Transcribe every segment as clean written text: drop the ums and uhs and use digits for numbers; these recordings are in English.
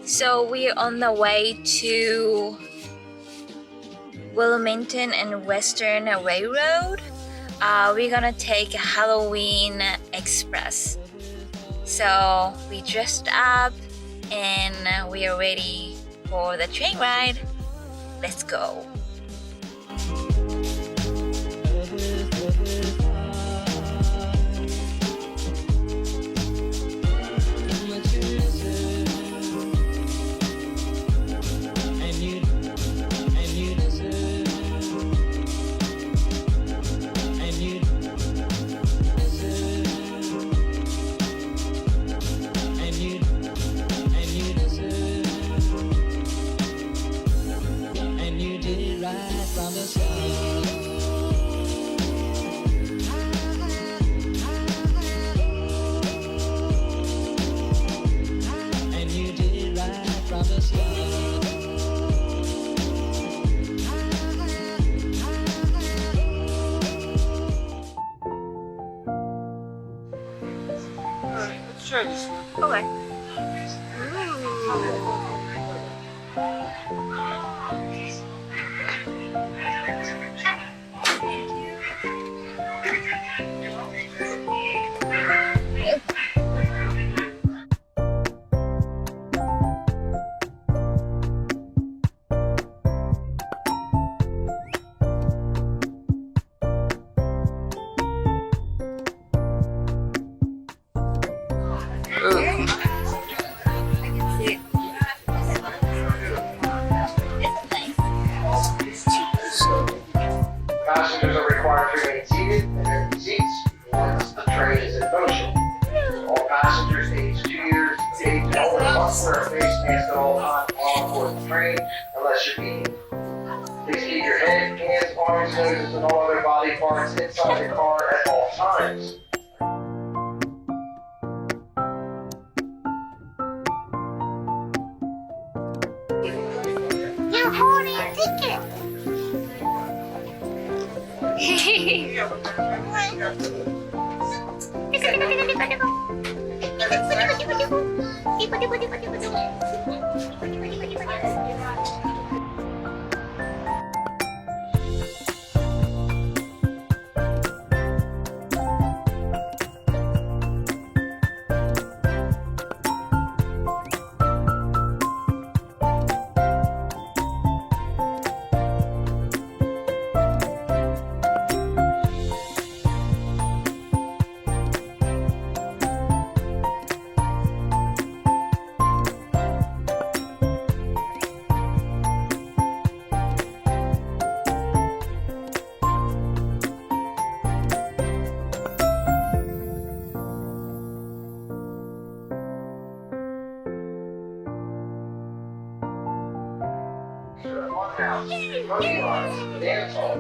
So we're on the way to Wilmington and Western Railroad. We're gonna take a Halloween Express. So we dressed up and we are ready for the train ride. Let's go. Sure, this one. Okay. Passengers are required to remain seated in their seats once the train is in motion. All passengers aged 2 years of age and older must wear a face mask at all times while on board the train unless you're eating. Please keep your head, hands, arms, noses, and all other body parts inside the car at all times. You're holding a ticket. Now, motorized dance hall.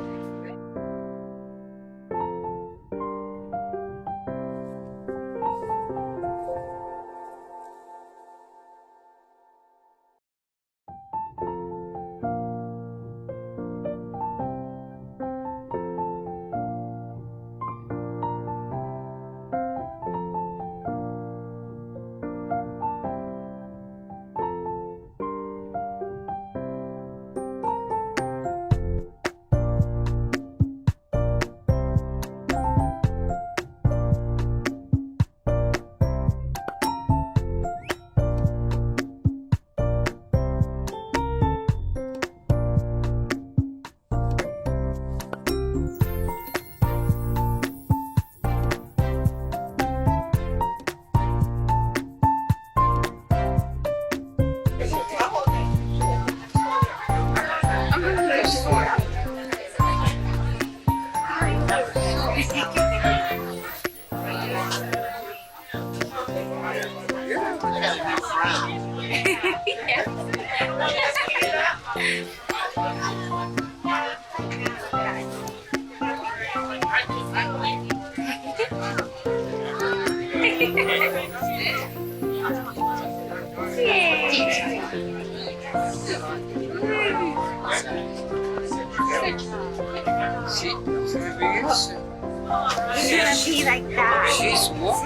It's gonna be like that. She's what?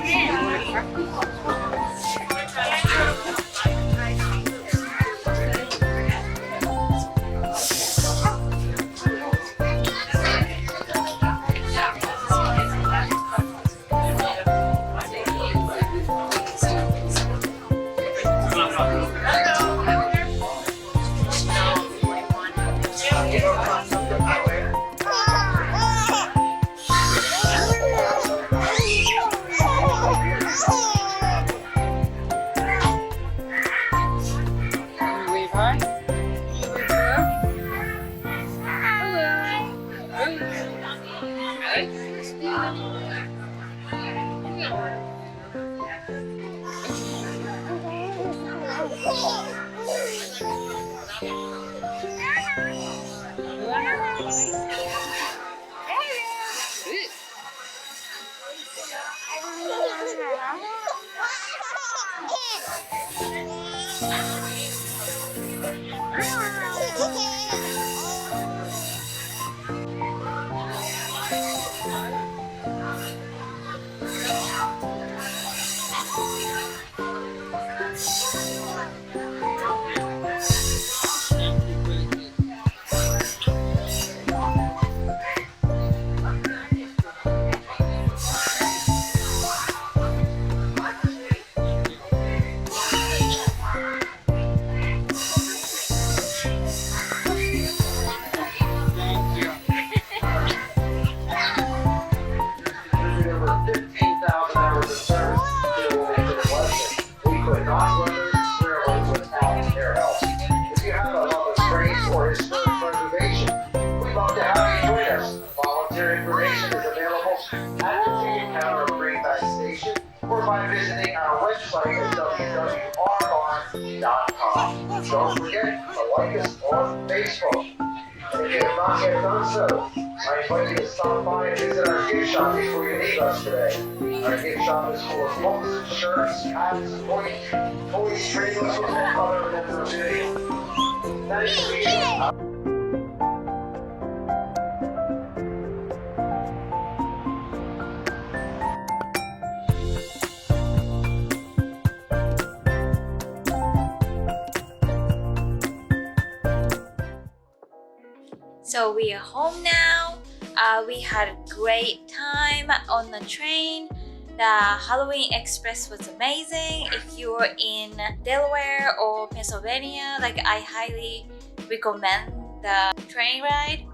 Or by visiting our website at www.rr.com. Don't forget to like us on Facebook. And if you have not yet done so, I invite you to stop by and visit our gift shop before you leave us today. Our gift shop is full of books, shirts, hats, toys, trailers, and other memorabilia. Thank you. So we are home now. We had a great time on the train. The Halloween Express was amazing. If you're in Delaware or Pennsylvania, like I highly recommend the train ride.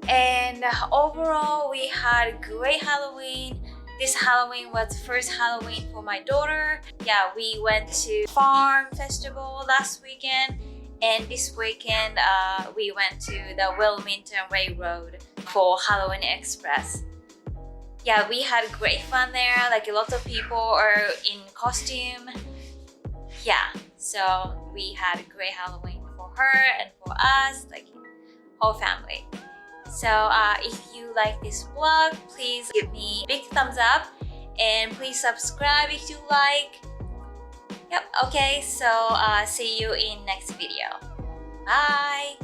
And overall, we had a great Halloween. This Halloween was the first Halloween for my daughter. Yeah, we went to Farm Festival last weekend. And this weekend, we went to the Wilmington Railroad for Halloween Express. Yeah, we had great fun there. Like a lot of people are in costume. Yeah, so we had a great Halloween for her and for us, like whole family. So if you like this vlog, please give me a big thumbs up and please subscribe if you like. Yep, okay, so see you in next video. Bye!